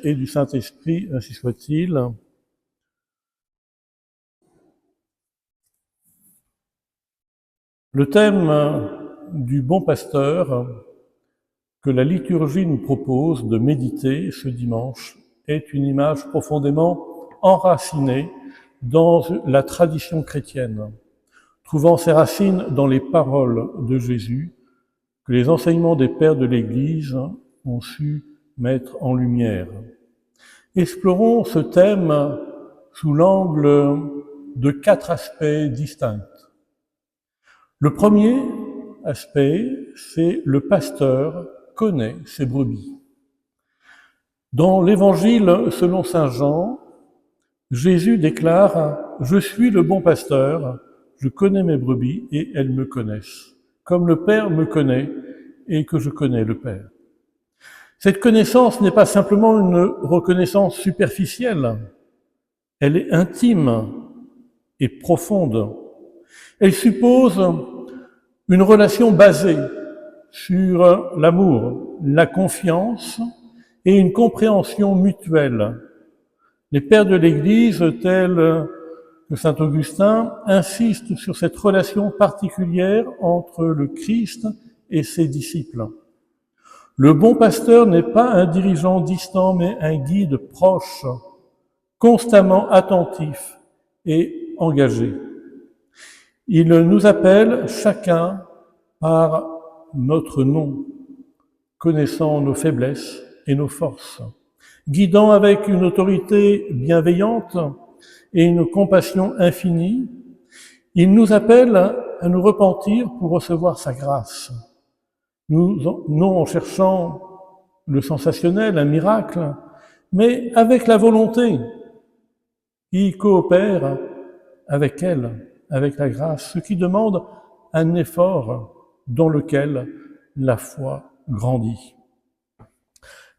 et du Saint-Esprit, ainsi soit-il. Le thème du bon pasteur que la liturgie nous propose de méditer ce dimanche est une image profondément enracinée dans la tradition chrétienne, trouvant ses racines dans les paroles de Jésus que les enseignements des pères de l'Église ont su mettre en lumière. Explorons ce thème sous l'angle de 4 aspects distincts. Le premier aspect, c'est le pasteur connaît ses brebis. Dans l'Évangile selon saint Jean, Jésus déclare « Je suis le bon pasteur, je connais mes brebis et elles me connaissent, comme le Père me connaît et que je connais le Père. » Cette connaissance n'est pas simplement une reconnaissance superficielle, elle est intime et profonde. Elle suppose une relation basée sur l'amour, la confiance et une compréhension mutuelle. Les pères de l'Église, tels que saint Augustin, insistent sur cette relation particulière entre le Christ et ses disciples. Le bon pasteur n'est pas un dirigeant distant, mais un guide proche, constamment attentif et engagé. Il nous appelle chacun par notre nom, connaissant nos faiblesses et nos forces, guidant avec une autorité bienveillante et une compassion infinie. Il nous appelle à nous repentir pour recevoir sa grâce, non en cherchant le sensationnel, un miracle, mais avec la volonté qui coopère avec elle, avec la grâce, ce qui demande un effort dans lequel la foi grandit.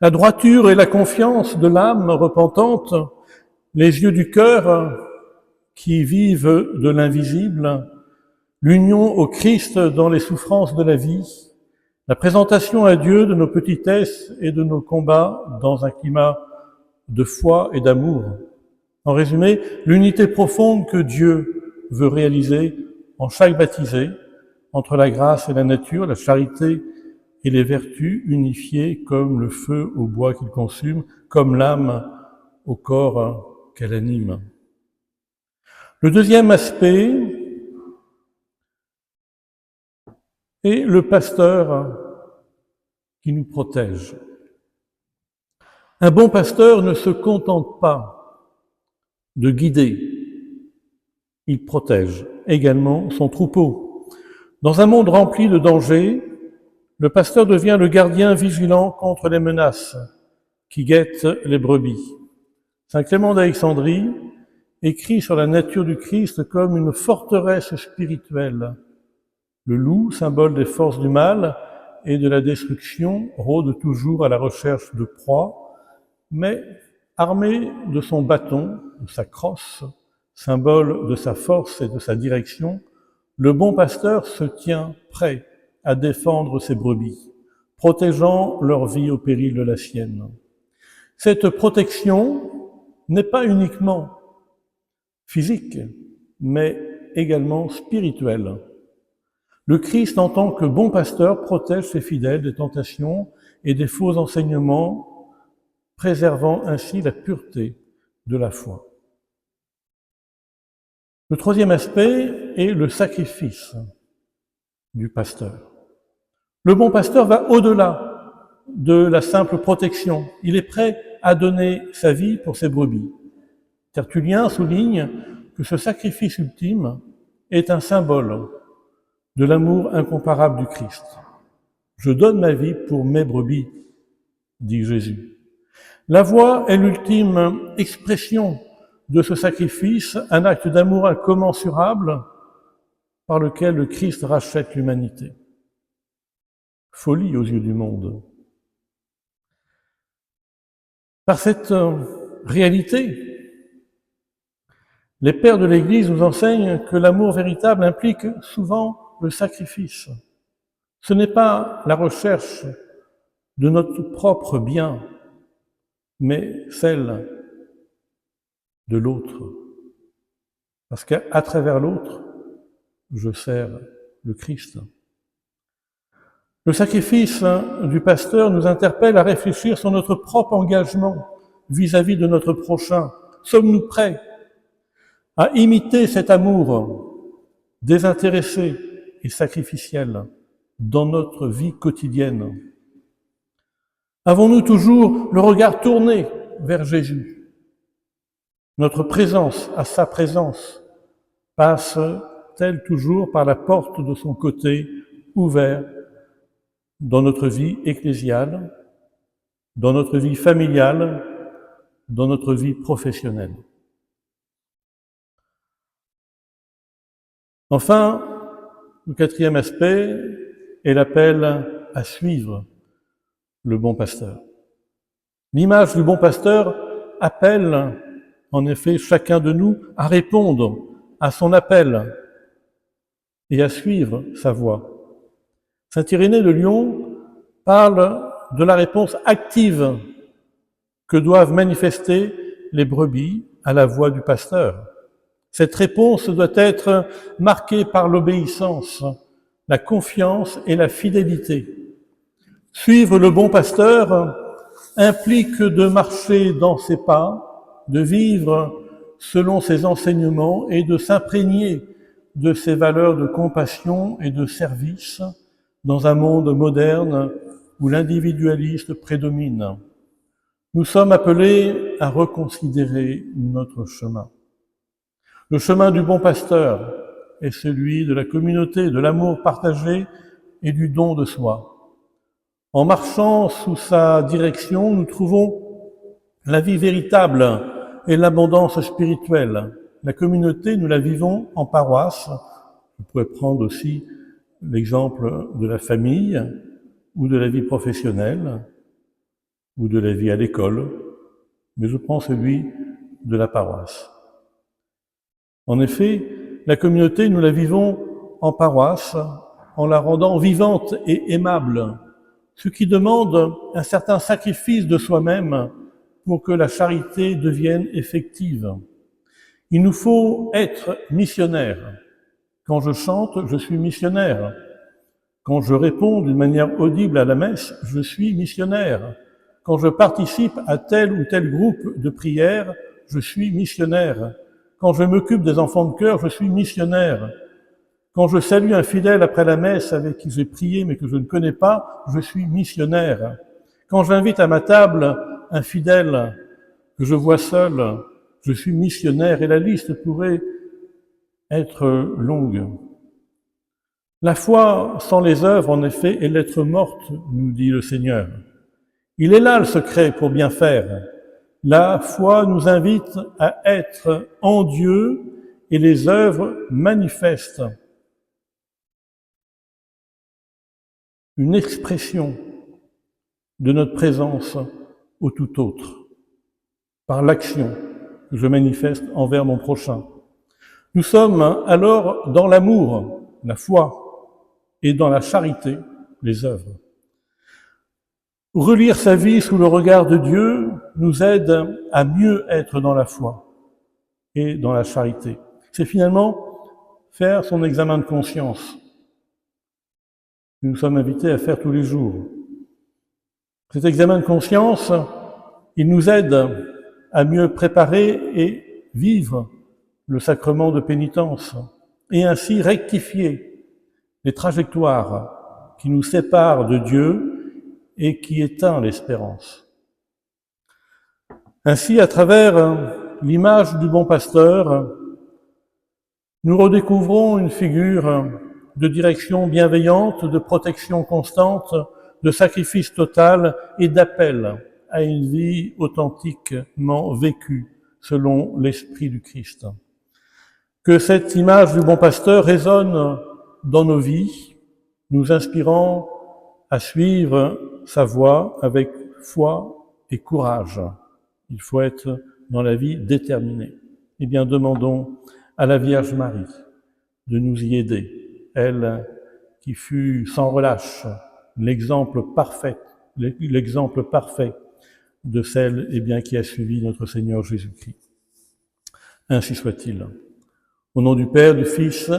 La droiture et la confiance de l'âme repentante, les yeux du cœur qui vivent de l'invisible, l'union au Christ dans les souffrances de la vie, la présentation à Dieu de nos petitesses et de nos combats dans un climat de foi et d'amour. En résumé, l'unité profonde que Dieu veut réaliser en chaque baptisé, entre la grâce et la nature, la charité et les vertus unifiées comme le feu au bois qu'il consume, comme l'âme au corps qu'elle anime. Le deuxième aspect est le pasteur qui nous protège. Un bon pasteur ne se contente pas de guider, il protège également son troupeau. Dans un monde rempli de dangers, le pasteur devient le gardien vigilant contre les menaces qui guettent les brebis. Saint Clément d'Alexandrie écrit sur la nature du Christ comme une forteresse spirituelle. Le loup, symbole des forces du mal et de la destruction, rôde toujours à la recherche de proies, mais armé de son bâton, de sa crosse, symbole de sa force et de sa direction, le bon pasteur se tient prêt à défendre ses brebis, protégeant leur vie au péril de la sienne. Cette protection n'est pas uniquement physique, mais également spirituelle. Le Christ, en tant que bon pasteur, protège ses fidèles des tentations et des faux enseignements, préservant ainsi la pureté de la foi. Le troisième aspect est le sacrifice du pasteur. Le bon pasteur va au-delà de la simple protection. Il est prêt à donner sa vie pour ses brebis. Tertullien souligne que ce sacrifice ultime est un symbole de l'amour incomparable du Christ. Je donne ma vie pour mes brebis, dit Jésus. La voix est l'ultime expression de ce sacrifice, un acte d'amour incommensurable par lequel le Christ rachète l'humanité. Folie aux yeux du monde. Par cette réalité, les pères de l'Église nous enseignent que l'amour véritable implique souvent le sacrifice. Ce n'est pas la recherche de notre propre bien, mais celle de l'autre. Parce qu'à travers l'autre, je sers le Christ. Le sacrifice du pasteur nous interpelle à réfléchir sur notre propre engagement vis-à-vis de notre prochain. Sommes-nous prêts à imiter cet amour désintéressé et sacrificiel dans notre vie quotidienne? Avons-nous toujours le regard tourné vers Jésus? Notre présence à sa présence passe-t-elle toujours par la porte de son côté ouvert dans notre vie ecclésiale, dans notre vie familiale, dans notre vie professionnelle? Enfin, le quatrième aspect est l'appel à suivre le bon pasteur. L'image du bon pasteur appelle en effet chacun de nous à répondre à son appel et à suivre sa voie. Saint Irénée de Lyon parle de la réponse active que doivent manifester les brebis à la voix du pasteur. Cette réponse doit être marquée par l'obéissance, la confiance et la fidélité. Suivre le bon pasteur implique de marcher dans ses pas, de vivre selon ses enseignements et de s'imprégner de ses valeurs de compassion et de service dans un monde moderne où l'individualisme prédomine. Nous sommes appelés à reconsidérer notre chemin. Le chemin du bon pasteur est celui de la communauté, de l'amour partagé et du don de soi. En marchant sous sa direction, nous trouvons la vie véritable et l'abondance spirituelle. La communauté, nous la vivons en paroisse. Vous pouvez prendre aussi l'exemple de la famille ou de la vie professionnelle ou de la vie à l'école, mais je prends celui de la paroisse. En effet, la communauté, nous la vivons en paroisse, en la rendant vivante et aimable, ce qui demande un certain sacrifice de soi-même pour que la charité devienne effective. Il nous faut être missionnaires. Quand je chante, je suis missionnaire. Quand je réponds d'une manière audible à la messe, je suis missionnaire. Quand je participe à tel ou tel groupe de prière, je suis missionnaire. Quand je m'occupe des enfants de chœur, je suis missionnaire. Quand je salue un fidèle après la messe avec qui j'ai prié mais que je ne connais pas, je suis missionnaire. Quand j'invite à ma table un fidèle que je vois seul, je suis missionnaire. Et la liste pourrait être longue. La foi sans les œuvres, en effet, est lettre morte, nous dit le Seigneur. Il est là le secret pour bien faire. La foi nous invite à être en Dieu et les œuvres manifestent une expression de notre présence au tout autre, par l'action que je manifeste envers mon prochain. Nous sommes alors dans l'amour, la foi, et dans la charité, les œuvres. Relire sa vie sous le regard de Dieu nous aide à mieux être dans la foi et dans la charité. C'est finalement faire son examen de conscience. Nous sommes invités à faire tous les jours. Cet examen de conscience, il nous aide à mieux préparer et vivre le sacrement de pénitence et ainsi rectifier les trajectoires qui nous séparent de Dieu et qui éteint l'espérance. Ainsi, à travers l'image du bon pasteur, nous redécouvrons une figure de direction bienveillante, de protection constante, de sacrifice total et d'appel à une vie authentiquement vécue selon l'esprit du Christ. Que cette image du bon pasteur résonne dans nos vies, nous inspirant à suivre sa voie avec foi et courage. Il faut être dans la vie déterminé. Eh bien, demandons à la Vierge Marie de nous y aider, elle qui fut sans relâche l'exemple parfait de celle qui a suivi notre Seigneur Jésus-Christ. Ainsi soit-il. Au nom du Père, du Fils